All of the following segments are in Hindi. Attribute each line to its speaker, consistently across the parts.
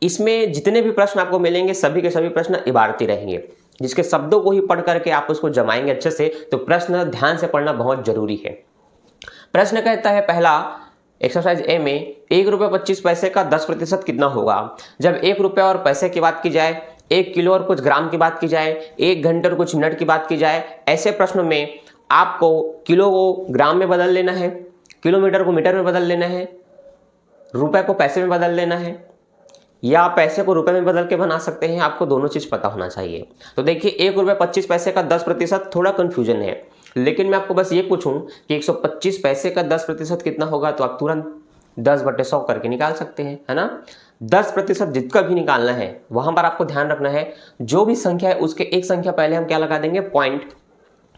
Speaker 1: इसमें जितने भी प्रश्न आपको मिलेंगे सभी के सभी प्रश्न इबारती रहेंगे, जिसके शब्दों को ही पढ़ करके आप उसको जमाएंगे अच्छे से, तो प्रश्न ध्यान से पढ़ना बहुत जरूरी है। प्रश्न कहता है पहला एक्सरसाइज ए में 1 रुपये 25 पैसे का 10% कितना होगा। जब 1 रुपये और पैसे की बात की जाए, 1 किलो और कुछ ग्राम की बात की जाए, 1 घंटे और कुछ मिनट की बात की जाए, ऐसे प्रश्नों में आपको किलो को ग्राम में बदल लेना है, किलोमीटर को मीटर में बदल लेना है, रुपए को पैसे में बदल लेना है, या पैसे को रुपए में बदल के बना सकते हैं। आपको दोनों चीज पता होना चाहिए। तो देखिए 1 रुपये 25 पैसे का 10% थोड़ा कंफ्यूजन है, लेकिन मैं आपको बस ये पूछूं कि 125 पैसे का 10% कितना होगा, तो आप तुरंत 10/100 करके निकाल सकते हैं, है ना। 10% जितना भी निकालना है वहां पर आपको ध्यान रखना है, जो भी संख्या है उसके एक संख्या पहले हम क्या लगा देंगे, पॉइंट।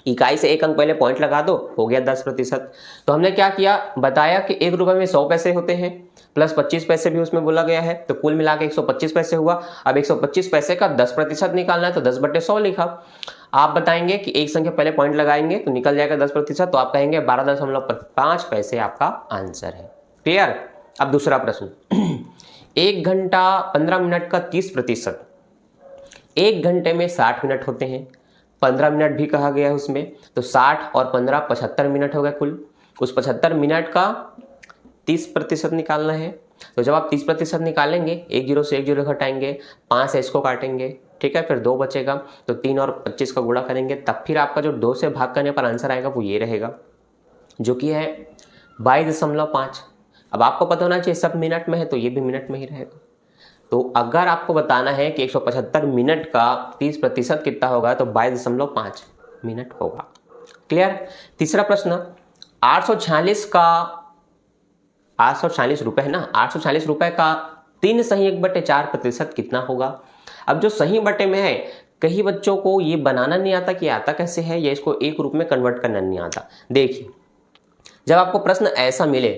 Speaker 1: इकाई से एक अंक पहले पॉइंट लगा दो, हो गया 10%। तो हमने क्या किया, बताया कि 1 रुपये में 100 पैसे होते हैं, प्लस 25 पैसे भी उसमें बोला गया है, तो कुल मिला के 125 पैसे हुआ। अब 125 पैसे का 10% निकालना है, तो 10/100 लिखा। आप बताएंगे कि एक संख्या पहले पॉइंट लगाएंगे तो निकल जाएगा 10%, तो आप कहेंगे 12.5 पैसे आपका आंसर है। क्लियर। अब दूसरा प्रश्न 1 घंटा 15 मिनट का 30%। 1 घंटे में 60 मिनट होते हैं, 15 मिनट भी कहा गया है उसमें, तो 60 और 15 75 मिनट हो गए कुल। उस 75 मिनट का 30% निकालना है। तो जब आप 30% निकालेंगे, 1 जीरो से 1 जीरो घटाएंगे, 5 से इसको काटेंगे, ठीक है, फिर 2 बचेगा, तो 3 और 25 का गुणा करेंगे, तब फिर आपका जो 2 से भाग करने पर आंसर आएगा वो ये रहेगा, जो कि है 22.5। अब आपको पता होना चाहिए सब मिनट में है, तो ये भी मिनट में ही रहेगा। तो अगर आपको बताना है कि 175 मिनट का 30% कितना होगा, तो 22.5 मिनट होगा। क्लियर। तीसरा प्रश्न 846 रुपए है ना, 846 रुपए का 3 सही 1/4% कितना होगा। अब जो सही बटे में है, कई बच्चों को ये बनाना नहीं आता कि आता कैसे है, या इसको एक रूप में कन्वर्ट करना नहीं आता। देखिए जब आपको प्रश्न ऐसा मिले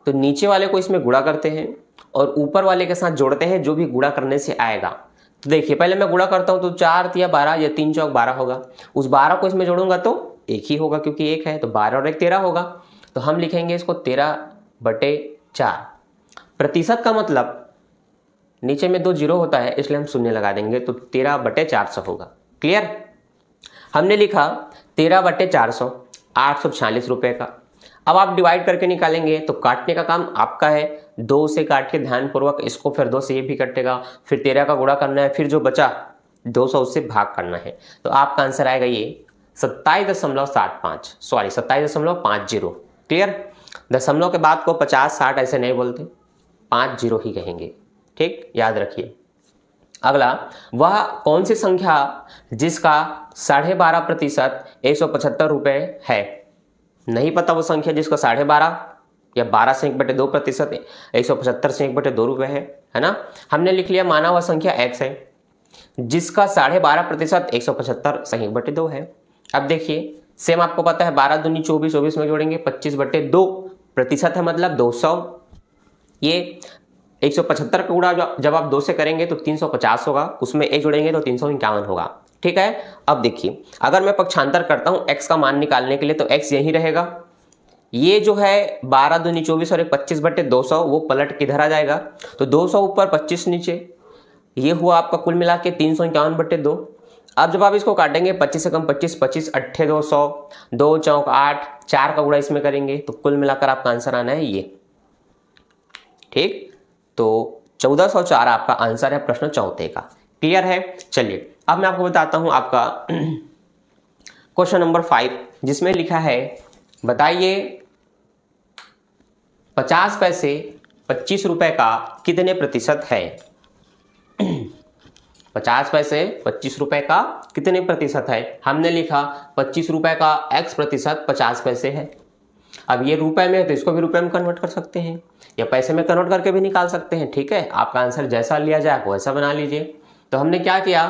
Speaker 1: तो नीचे वाले को इसमें गुणा करते हैं और ऊपर वाले के साथ जोड़ते हैं, जो भी गुणा करने से आएगा। तो देखिए पहले मैं गुणा करता हूं, तो 4 या 12 या 3 चौक 12 होगा। उस 12 को इसमें जोड़ूंगा तो 1 ही होगा, क्योंकि 1 है, तो 12 और 1 13 होगा। तो हम लिखेंगे इसको 13/4। प्रतिशत का मतलब नीचे में 2 जीरो होता है, इसलिए हम शून्य लगा देंगे, तो 13/400 होगा। क्लियर। हमने लिखा 13/400 846 रुपए का। अब आप डिवाइड करके निकालेंगे, तो काटने का काम आपका है। 2 से काट के ध्यानपूर्वक इसको, फिर 2 से ये भी कटेगा, फिर 13 का गुणा करना है, फिर जो बचा 200 उससे भाग करना है। तो आपका आंसर आएगा ये 27.75, सॉरी 27.50। क्लियर। दशमलव के बाद को 50 60 ऐसे नहीं बोलते, 50 ही कहेंगे, ठीक, याद रखिए। अगला, वह कौन सी संख्या जिसका 12.5% 175 रुपए है। नहीं पता वो संख्या जिसका 12.5 या 12 से 1/2% 175 से 1/2 रुपए है ना। हमने लिख लिया, माना वह संख्या x है जिसका 12.5% 175 से 1/2 है। अब देखिए सेम आपको पता है 12 दूनी 24, 24 में जोड़ेंगे 25/2, प्रतिशत है मतलब 200। ये 175 का गुणा जब आप 2 से करेंगे तो 350 होगा, उसमें 1 जोड़ेंगे तो 351 होगा। ठीक है। अब देखिए अगर मैं पक्षांतर करता हूं x का मान निकालने के लिए, तो x यही रहेगा। ये जो है 12 दूनी 24 और 25/200 वो पलट किधर आ जाएगा, तो 200 ऊपर 25 नीचे, ये हुआ आपका कुल मिला के 351/2। अब जब आप इसको काटेंगे 25 से कम 25, 25 अट्ठे 200, 2 चौक 8, 4 का गुणा इसमें करेंगे, तो कुल मिलाकर आपका आंसर आना है ये। ठीक, तो 1404 आपका आंसर है प्रश्न 4 का। क्लियर है। चलिए अब मैं आपको बताता हूं आपका क्वेश्चन नंबर 5, जिसमें लिखा है बताइए 50 पैसे 25 रुपए का कितने प्रतिशत है। 50 पैसे 25 रुपए का कितने प्रतिशत है। हमने लिखा 25 रुपए का x प्रतिशत 50 पैसे है। अब ये रुपए में है तो इसको भी रुपए में कन्वर्ट कर सकते हैं, या पैसे में कन्वर्ट करके भी निकाल सकते हैं। ठीक है, आपका आंसर जैसा लिया जाए आप वैसा बना लीजिए। तो हमने क्या किया,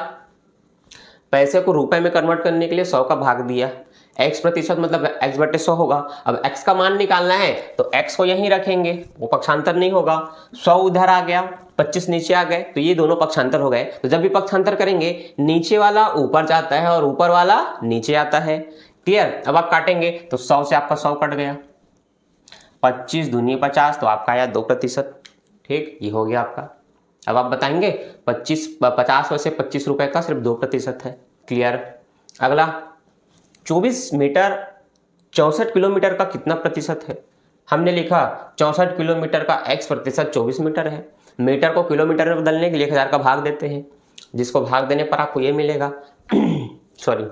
Speaker 1: पैसे को रुपए में कन्वर्ट करने के लिए 100 का भाग दिया, x प्रतिशत मतलब x/100 होगा। अब x का मान निकालना है तो x को यहीं रखेंगे, वो पक्षांतर नहीं होगा। 100 उधर आ गया, 25 नीचे आ गए, तो ये दोनों पक्षांतर हो गए। तो जब भी पक्षांतर करेंगे नीचे वाला ऊपर जाता है और ऊपर वाला नीचे आता है। क्लियर। अब आप काटेंगे तो 100 से आपका 100 कट गया, 25 दूनी 50, तो आपका आया 2%। ठीक, ये हो गया आपका। अब आप बताएंगे 50 में से 25 रुपए का सिर्फ 2% है। क्लियर। अगला 24 मीटर 64 किलोमीटर का कितना प्रतिशत है? हमने लिखा 64 किलोमीटर का x प्रतिशत 24 मीटर है। मीटर को किलोमीटर में बदलने के लिए 1000 का भाग देते हैं, जिसको भाग देने पर आपको ये मिलेगा सॉरी,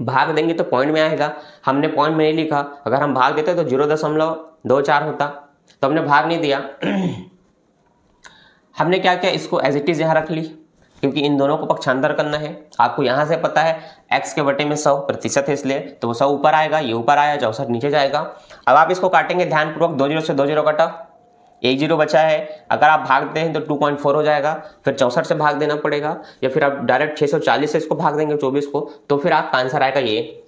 Speaker 1: भाग देंगे तो पॉइंट में आएगा। हमने पॉइंट में नहीं लिखा, अगर हम भाग देते तो 0.24 होता, तो हमने भाग नहीं दिया। हमने क्या किया, इसको एज इट इज यहाँ रख ली, क्योंकि इन दोनों को पक्षांतर करना है। आपको यहाँ से पता है x के बटे में 100% है, इसलिए तो वो 100 ऊपर आएगा, ये ऊपर आया, 64 नीचे जाएगा। अब आप इसको काटेंगे ध्यानपूर्वक, 2 0 से 2 0 कटा, 1 0 बचा है। अगर आप भागते हैं तो 2.4 हो जाएगा, फिर 64 से भाग देना पड़ेगा, या फिर आप डायरेक्ट 640 से इसको भाग देंगे 24 को, तो फिर आपका आंसर आएगा ये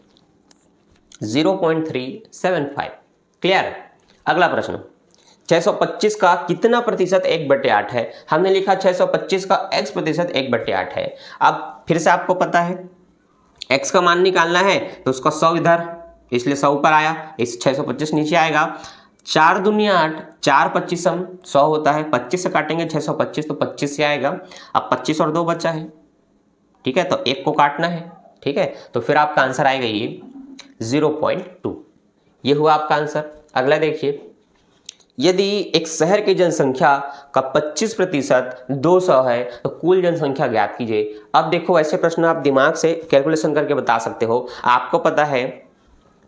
Speaker 1: 0.375। क्लियर। अगला प्रश्न, 625 का कितना प्रतिशत 1/8 है? हमने लिखा 625 का x प्रतिशत 1/8 है। अब फिर से आपको पता है x का मान निकालना है, तो उसका 100 इधर, इसलिए 100 ऊपर आया, इस 625 नीचे आएगा। 4 दूनी 8, 4 25 100 होता है, 25 से काटेंगे 625 तो 25 से आएगा। अब 25 और 2 बचा है, ठीक है, तो 1 को काटना है, ठीक है, तो फिर आपका आंसर आएगा ये 0.2। ये हुआ आपका आंसर। अगला देखिए, यदि एक शहर की जनसंख्या का 25% 200 है तो कुल जनसंख्या ज्ञात कीजिए। अब देखो, ऐसे प्रश्न आप दिमाग से कैलकुलेशन करके बता सकते हो। आपको पता है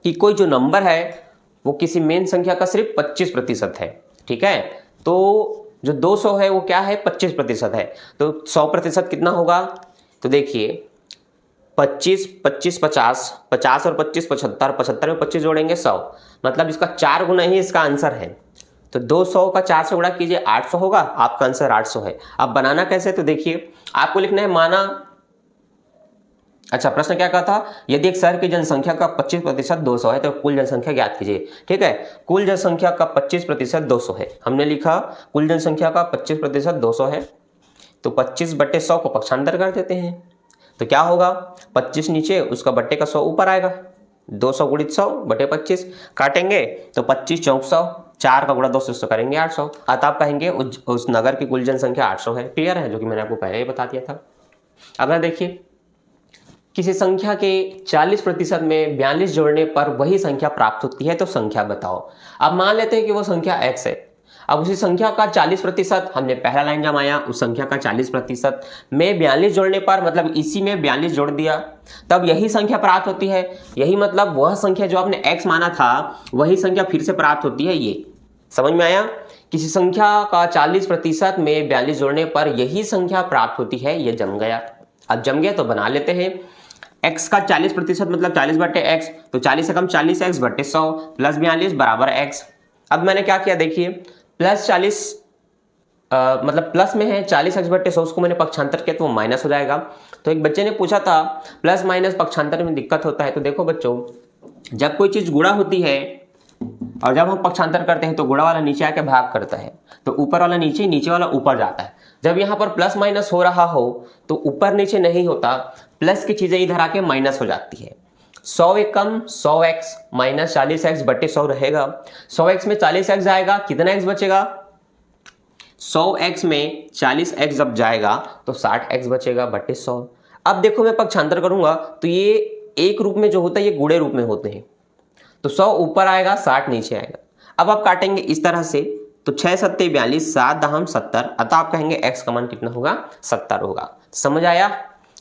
Speaker 1: कि कोई जो नंबर है वो किसी मेन संख्या का सिर्फ 25% है, ठीक है, तो जो 200 है वो क्या है, 25% है, तो 100% कितना होगा? तो देखिए 25 25 50 50 और 25 75, 75 में 25 जोड़ेंगे 100, मतलब इसका 4 गुना ही इसका आंसर है। तो 200 का 4 से गुणा कीजिए, 800 होगा, आपका आंसर 800 है। अब बनाना कैसे, तो देखिए आपको लिखना है माना, अच्छा प्रश्न क्या कहा था, यदि एक शहर की जनसंख्या का 25% 200 है तो कुल जनसंख्या ज्ञात कीजिए। ठीक है, कुल जनसंख्या का 25% 200 है, हमने लिखा कुल जनसंख्या का 25% 200 है, तो 25/100 को पक्षांतर कर देते हैं, तो क्या होगा, 25 नीचे, उसका बट्टे का 100 ऊपर आएगा, 200 गुणित 100 बटे 25 काटेंगे तो 25 चौक 100, 4 का गुणा 200 से करेंगे 800, अतः आप कहेंगे उस नगर की कुल जनसंख्या 800 है। क्लियर है, जो कि मैंने आपको पहले ही बता दिया था। अगला देखिए, किसी संख्या के 40% में 42 जोड़ने पर वही संख्या प्राप्त होती है, तो संख्या बताओ। अब मान लेते हैं कि वो संख्या x है, अब उसी संख्या का 40%, हमने पहला लाइन जमाया, उस संख्या का 40% में 42 जोड़ने पर, मतलब इसी में 42 जोड़ दिया, तब यही संख्या प्राप्त होती है। यही मतलब वह संख्या जो आपने x माना था वही संख्या फिर से प्राप्त होती है। ये समझ में आया, किसी संख्या का 40% में 42 जोड़ने पर यही संख्या प्राप्त होती है। ये जम गया। अब जम गया तो बना लेते हैं, x का 40% मतलब 40/x, तो 40 से कम 40x बटे 100 प्लस 42 बराबर x। अब मैंने क्या किया, देखिए प्लस 40 मतलब प्लस में है, 40x बटे 100 उसको मैंने पक्षांतर किया तो वो माइनस हो जाएगा। तो एक बच्चे ने पूछा था प्लस माइनस पक्षांतर में दिक्कत होता है, तो देखो बच्चों, जब कोई चीज गुणा होती है और जब हम पक्षांतर करते हैं तो गुणा वाला नीचे आके भाग करता है, तो ऊपर वाला नीचे, नीचे वाला ऊपर जाता है। जब यहाँ पर प्लस माइनस हो रहा हो तो ऊपर नीचे नहीं होता, प्लस की चीजें इधर आके माइनस हो जाती है। 100 एक कम 100x माइनस 40x बटे 100 रहेगा। 100x में 40x जाएगा, कितना x बचेगा, 100x में 40x जब जाएगा तो 60x बचेगा बटे 100। अब देखो मैं पक्षांतर करूंगा तो ये एक रूप में जो होता है ये गुणे रूप में होते हैं, तो 100 ऊपर आएगा 60 नीचे आएगा। अब आप काटेंगे इस तरह से, तो 6 सत्ते 42, 7 दहम 70, अतः आप कहेंगे x का मान कितना होगा, 70 होगा। समझ आया।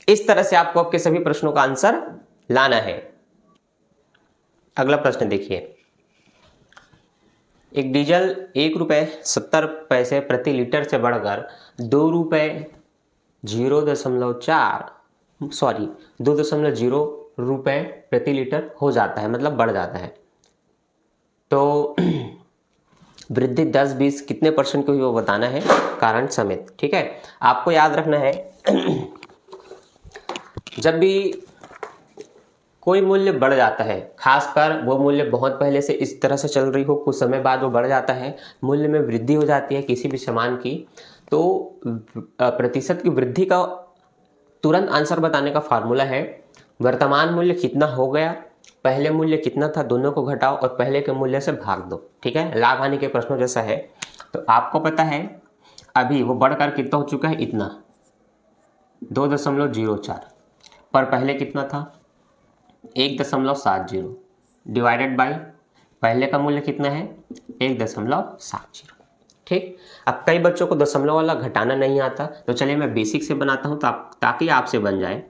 Speaker 1: इस तरह से आपको आपके सभी प्रश्नों का आंसर लाना है। अगला प्रश्न देखिए, एक डीजल 1 रुपये 70 पैसे प्रति लीटर से बढ़कर 2 रुपये 2.0 रुपये प्रति लीटर हो जाता है, मतलब बढ़ जाता है। तो वृद्धि 10-20 कितने % की हुई वो बताना है कारण समेत। ठीक है, आपको याद रखना है जब भी कोई मूल्य बढ़ जाता है, खासकर वो मूल्य बहुत पहले से इस तरह से चल रही हो, कुछ समय बाद वो बढ़ जाता है, मूल्य में वृद्धि हो जाती है किसी भी सामान की, तो प्रतिशत की वृद्धि का तुरंत आंसर बताने का फार्मूला है वर्तमान मूल्य कितना हो गया, पहले मूल्य कितना था, दोनों को घटाओ और पहले के मूल्य से भाग दो। ठीक है, लाभ हानि के प्रश्नों जैसा है। तो आपको पता है अभी वो बढ़कर कितना हो चुका है, इतना 2.04, पर पहले कितना था 1.70 डिवाइडेड बाई पहले का मूल्य कितना है 1.70। ठीक। अब कई बच्चों को दशमलव वाला घटाना नहीं आता, तो चलिए मैं बेसिक से बनाता हूँ ताकि आपसे बन जाए।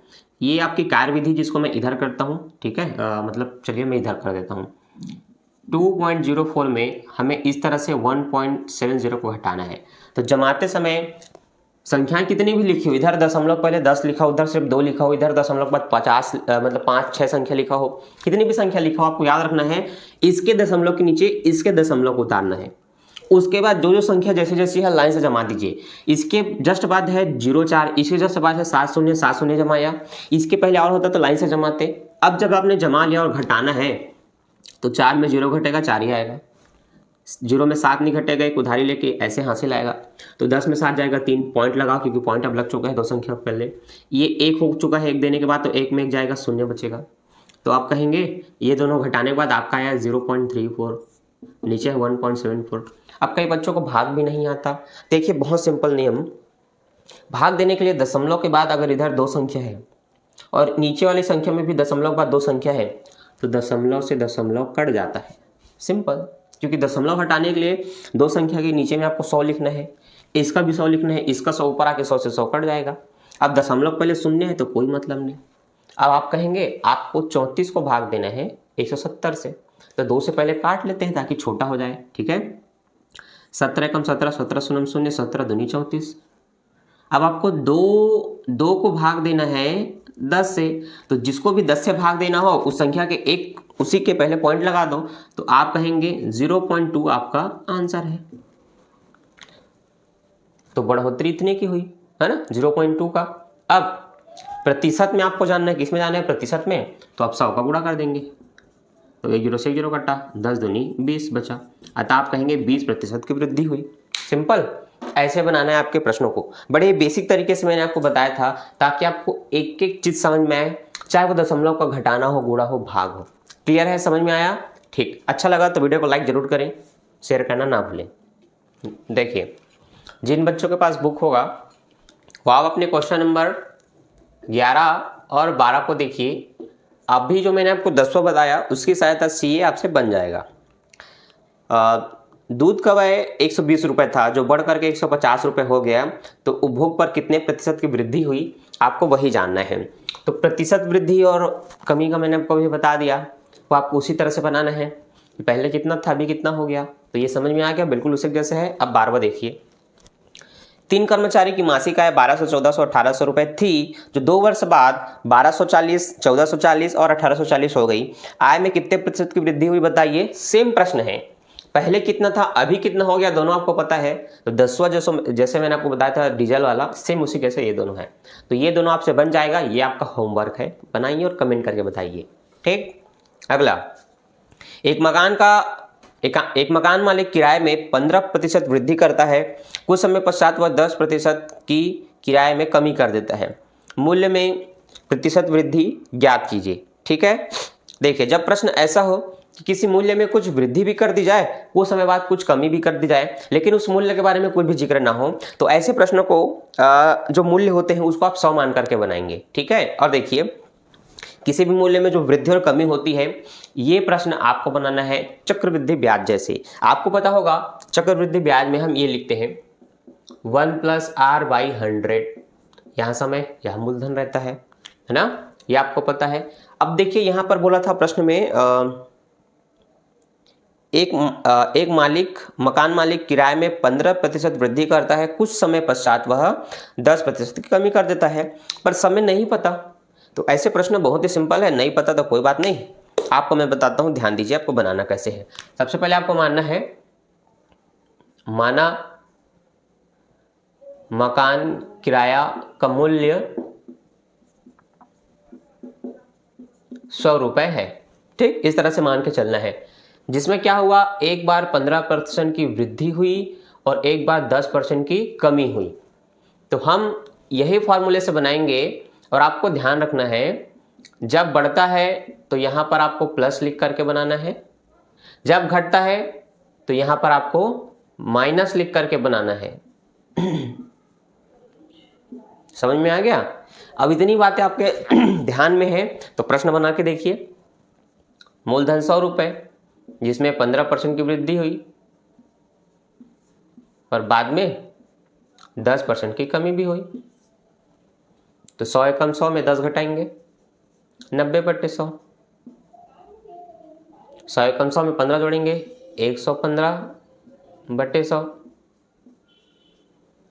Speaker 1: ये आपकी कार्यविधि जिसको मैं इधर करता हूँ, ठीक है, मतलब चलिए मैं इधर कर देता हूँ। 2.04 में हमें इस तरह से 1.70 को घटाना है। तो जमाते समय संख्याएं कितनी भी लिखी हो, इधर दशमलव पहले 10 लिखा हो, उधर सिर्फ 2 लिखा हो, इधर दशमलव बाद 50 मतलब 5-6 संख्या लिखा हो, कितनी भी संख्या लिखा हो, आपको याद रखना है इसके दशमलव के नीचे इसके दशमलव को उतारना है। उसके बाद जो संख्या जैसे जैसी है लाइन से जमा दीजिए। इसके जस्ट बाद है 04, इसके जस्ट बाद है 7 शून्य 7 शून्य जमाया, इसके पहले और होता तो लाइन से जमाते। अब जब आपने जमा लिया और घटाना है तो 4 में 0 घटेगा 4 ही आएगा, 0 में 7 नहीं घटेगा, एक उधारी लेके ऐसे हासिल आएगा। तो 10 में 7 जाएगा, 3 पॉइंट लगाओ क्योंकि पॉइंट अब लग चुका है 2 संख्या पहले। ये 1 हो चुका है 1 देने के बाद, तो 1 में 1 जाएगा, 0 बचेगा। तो आप कहेंगे ये दोनों घटाने के बाद आपका आया 0.34, नीचे है 1.74। अब कई बच्चों को भाग भी नहीं आता। देखिए बहुत सिंपल नियम, भाग देने के लिए दशमलव के बाद अगर इधर 2 संख्या है और नीचे वाली संख्या में भी दशमलव के बाद 2 संख्या है तो दशमलव से दशमलव कट जाता है। सिंपल, क्योंकि दशमलव हटाने के लिए 2 संख्या के नीचे में आपको 100 लिखना है, इसका भी 100 लिखना है, इसका 100 ऊपर आके 100 से 100 कट जाएगा। अब दशमलव पहले शून्य है तो कोई मतलब नहीं। अब आप कहेंगे आपको 34 को भाग देना है 170 से, तो 2 से पहले काट लेते हैं ताकि छोटा हो जाए। ठीक है, 17 कम 17, 17 शून्य शून्य, 17 दूनी 34। अब आपको 2 को भाग देना है 10 से, तो जिसको भी 10 से भाग देना हो उस संख्या के एक उसी के पहले पॉइंट लगा दो, तो आप कहेंगे 0.2 आपका आंसर है। तो बढ़ोतरी इतने की हुई है ना, 0.2 का। अब प्रतिशत में आपको जानना है, किस में जानना है, प्रतिशत में, तो आप 100 का गुणा कर देंगे, तो 1 0 से 1 0 कटा, 10 दूनी 20 बचा, अतः आप कहेंगे 20% की वृद्धि हुई। सिंपल, ऐसे बनाना है आपके प्रश्नों को। बड़े बेसिक तरीके से मैंने आपको बताया था ताकि आपको एक एक चीज समझ में आए, चाहे वो दशमलव का घटाना हो, गुणा हो, भाग हो। क्लियर है, समझ में आया? ठीक, अच्छा लगा तो वीडियो को लाइक जरूर करें, शेयर करना ना भूलें। देखिए जिन बच्चों के पास बुक होगा वो आप अपने क्वेश्चन नंबर 11 और 12 को देखिए। अभी जो मैंने आपको 10वां बताया उसकी सहायता से ये आपसे बन जाएगा। दूध का वह 120 रुपये था जो बढ़ करके 150 रुपये हो गया, तो उपभोग पर कितने प्रतिशत की वृद्धि हुई, आपको वही जानना है। तो प्रतिशत वृद्धि और कमी का मैंने आपको अभी बता दिया, वो आपको उसी तरह से बनाना है। पहले कितना था अभी कितना हो गया, तो ये समझ में आ गया, बिल्कुल उसी जैसे है। अब 12वां देखिए, 3 कर्मचारी की मासिक आय 1200, 1400, 1800 रुपये थी, जो 2 वर्ष बाद 1240, 1440 और 1840 हो गई। आय में कितने प्रतिशत की वृद्धि हुई बताइए। सेम प्रश्न है, पहले कितना था अभी कितना हो गया, दोनों आपको पता है। तो 10वां जैसे मैंने आपको बताया था डीजल वाला, सेम उसी कैसे ये दोनों है, तो ये दोनों आपसे बन जाएगा। ये आपका होमवर्क है, बनाइए और कमेंट करके बताइए। ठीक, अगला, एक मकान मालिक किराए में 15% वृद्धि करता है, कुछ समय पश्चात वह 10% की किराए में कमी कर देता है। मूल्य में प्रतिशत वृद्धि ज्ञात कीजिए। ठीक है, देखिए जब प्रश्न ऐसा हो कि किसी मूल्य में कुछ वृद्धि भी कर दी जाए, कुछ समय बाद कुछ कमी भी कर दी जाए, लेकिन उस मूल्य के बारे में कुछ भी जिक्र ना हो, तो ऐसे प्रश्नों को जो मूल्य होते हैं उसको आप 100 मान करके बनाएंगे। ठीक है, और देखिए किसी भी मूल्य में जो वृद्धि और कमी होती है, ये प्रश्न आपको बनाना है चक्रवृद्धि ब्याज जैसे। आपको पता होगा चक्रवृद्धि ब्याज में हम ये लिखते हैं 1 + r/100, यहाँ समय यहाँ मूलधन रहता है ना, ये आपको पता है। अब देखिए यहाँ पर बोला था प्रश्न में एक मकान मालिक किराए में 15% वृद्धि करता है, कुछ समय पश्चात वह 10% की कमी कर देता है, पर समय नहीं पता। तो ऐसे प्रश्न बहुत ही सिंपल है, नहीं पता तो कोई बात नहीं, आपको मैं बताता हूं, ध्यान दीजिए आपको बनाना कैसे है। सबसे पहले आपको मानना है, माना मकान किराया का मूल्य 100 रुपए है। ठीक, इस तरह से मान के चलना है, जिसमें क्या हुआ, एक बार 15% की वृद्धि हुई और एक बार 10% की कमी हुई। तो हम यही फॉर्मूले से बनाएंगे, और आपको ध्यान रखना है जब बढ़ता है तो यहां पर आपको प्लस लिख करके बनाना है, जब घटता है तो यहां पर आपको माइनस लिख करके बनाना है। समझ में आ गया? अब इतनी बातें आपके ध्यान में है तो प्रश्न बना के देखिए। मूलधन 100 रुपए, जिसमें 15% की वृद्धि हुई और बाद में 10% की कमी भी हुई, तो 100 एकम 100 में 10 घटाएंगे, 90/100। 100 एकम 100 में 15 जोड़ेंगे, 115/100।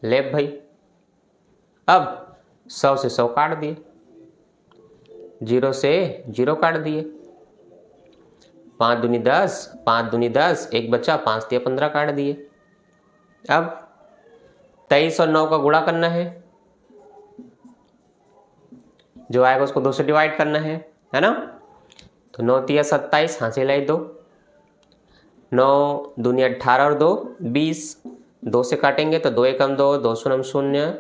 Speaker 1: ले भाई, अब 100 से 100 काट दिए, 0 से 0 काट दिए, 5 दूनी 10, 5 दूनी 10, एक बचा, 5 दिया 15 काट दिए। अब 23 और 9 का गुणा करना है, जो आएगा उसको 2 से डिवाइड करना है ना। तो 9 तिया 27, हाँ से लाई 2, 9 दूनी 18 और 2 20, 2 से काटेंगे तो 2 एकम 2, 2 शून्य 0,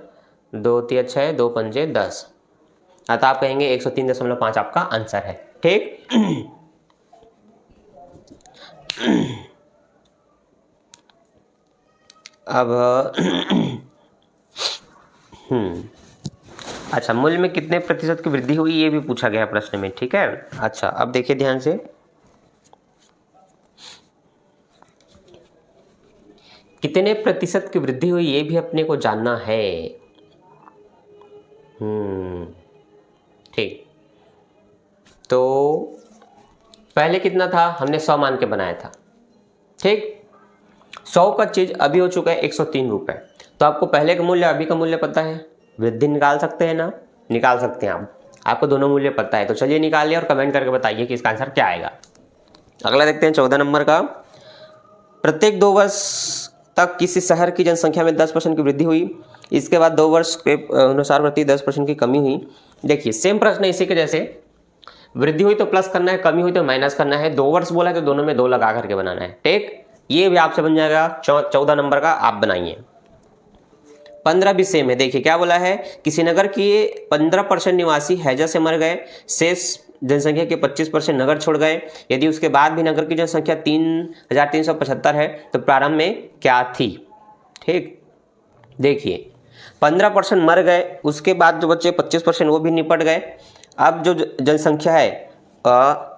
Speaker 1: 2 तिया 6, 2 पंजे 10। अतः आप कहेंगे 103.5 आपका आंसर है। ठीक। अब अच्छा, मूल्य में कितने प्रतिशत की वृद्धि हुई ये भी पूछा गया प्रश्न में। ठीक है। अच्छा, अब देखिए ध्यान से, कितने प्रतिशत की वृद्धि हुई ये भी अपने को जानना है। ठीक, तो पहले कितना था, हमने 100 मान के बनाया था। ठीक, 100 का चीज अभी हो चुका है 103 रुपए। तो आपको पहले का मूल्य अभी का मूल्य पता है, वृद्धि निकाल सकते हैं ना, निकाल सकते हैं आप, आपको दोनों मूल्य पता है। तो चलिए निकालिए और कमेंट करके बताइए कि इसका आंसर क्या आएगा। अगला देखते हैं 14 नंबर का। प्रत्येक 2 वर्ष तक किसी शहर की जनसंख्या में 10% की वृद्धि हुई, इसके बाद 2 वर्ष के अनुसार प्रति 10% की कमी हुई। देखिए सेम प्रश्न इसी के जैसे, वृद्धि हुई तो प्लस करना है, कमी हुई तो माइनस करना है, 2 वर्ष बोला है तो दोनों में 2 लगा करके बनाना है। ठीक, ये भी आपसे बन जाएगा 14 नंबर का, आप बनाइए। 15 भी सेम है। देखिए क्या बोला है, किसी नगर की 15% निवासी हैजा से मर गए, शेष जनसंख्या के 25% नगर छोड़ गए, यदि उसके बाद भी नगर की जनसंख्या 3375 है तो प्रारंभ में क्या थी। ठीक, देखिए 15% मर गए, उसके बाद जो बच्चे 25% वो भी निपट गए। अब जो जनसंख्या है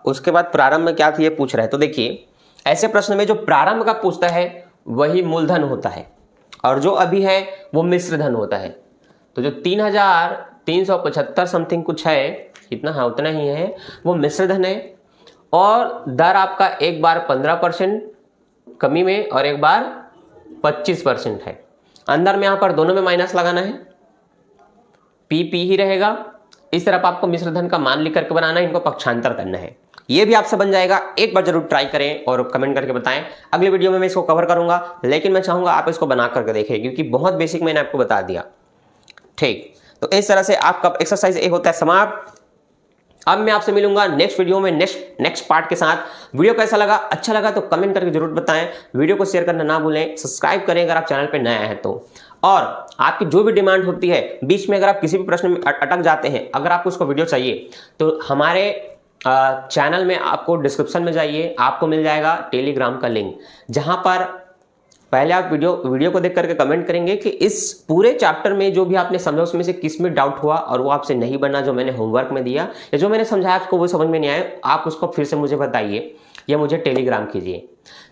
Speaker 1: उसके बाद प्रारंभ में क्या थी ये पूछ रहा है। तो देखिए ऐसे प्रश्न में जो प्रारंभ का पूछता है वही मूलधन होता है और जो अभी है वो मिश्र धन होता है। तो जो 3375 समथिंग कुछ है, कितना है उतना ही है, वो मिश्र धन है। और दर आपका एक बार 15% कमी में और एक बार 25% है। अंदर में यहां पर दोनों में माइनस लगाना है, पी पी ही रहेगा। इस तरफ आपको मिश्र धन का मान लिख करके बनाना है, इनको पक्षांतर करना है। ये भी आपसे बन जाएगा, एक बार जरूर ट्राई करें और कमेंट करके बताएं। अगले वीडियो में मैं इसको कवर करूंगा, लेकिन मैं चाहूंगा आप इसको बना करके देखें क्योंकि बहुत बेसिक मैंने आपको बता दिया। ठीक, तो इस तरह से आपका एक्सरसाइज ए होता है समाप्त। अब मैं आपसे मिलूंगा नेक्स्ट वीडियो में नेक्स्ट पार्ट के साथ। वीडियो कैसा लगा, अच्छा लगा तो कमेंट करके जरूर बताएं। वीडियो को शेयर करना ना भूलें, सब्सक्राइब करें अगर आप चैनल पे नए हैं तो। और आपकी जो भी डिमांड होती है, बीच में अगर आप किसी भी प्रश्न में अटक जाते हैं, अगर आपको उसको वीडियो चाहिए तो हमारे चैनल में आपको डिस्क्रिप्शन में जाइए, आपको मिल जाएगा टेलीग्राम का लिंक, जहां पर पहले आप वीडियो को देख करके कमेंट करेंगे कि इस पूरे चैप्टर में जो भी आपने समझा उसमें से किस में डाउट हुआ और वो आपसे नहीं बना, जो मैंने होमवर्क में दिया या जो मैंने समझाया आपको वो समझ में नहीं आया, आप उसको फिर से मुझे बताइए या मुझे टेलीग्राम कीजिए।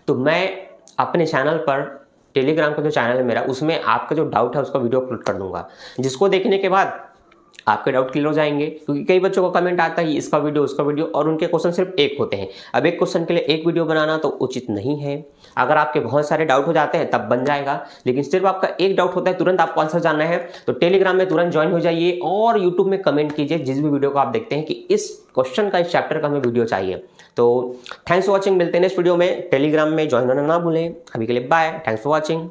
Speaker 1: तो मैं अपने चैनल पर, टेलीग्राम का जो चैनल है मेरा, उसमें आपका जो डाउट है उसका वीडियो अपलोड कर दूंगा, जिसको देखने के बाद आपके डाउट क्लियर हो जाएंगे। क्योंकि कई बच्चों का कमेंट आता है इसका वीडियो उसका वीडियो, और उनके क्वेश्चन सिर्फ एक होते हैं। अब एक क्वेश्चन के लिए एक वीडियो बनाना तो उचित नहीं है। अगर आपके बहुत सारे डाउट हो जाते हैं तब बन जाएगा, लेकिन सिर्फ आपका एक डाउट होता है, तुरंत आपको आंसर जानना है तो टेलीग्राम में तुरंत ज्वाइन हो जाइए और यूट्यूब में कमेंट कीजिए जिस भी वीडियो को आप देखते हैं कि इस क्वेश्चन का, इस चैप्टर का हमें वीडियो चाहिए। तो थैंक्स फॉर वॉचिंग, मिलते हैं नेक्स्ट वीडियो में। टेलीग्राम में ज्वाइन होना ना भूलें। अभी के लिए बाय, थैंक्स फॉर वॉचिंग।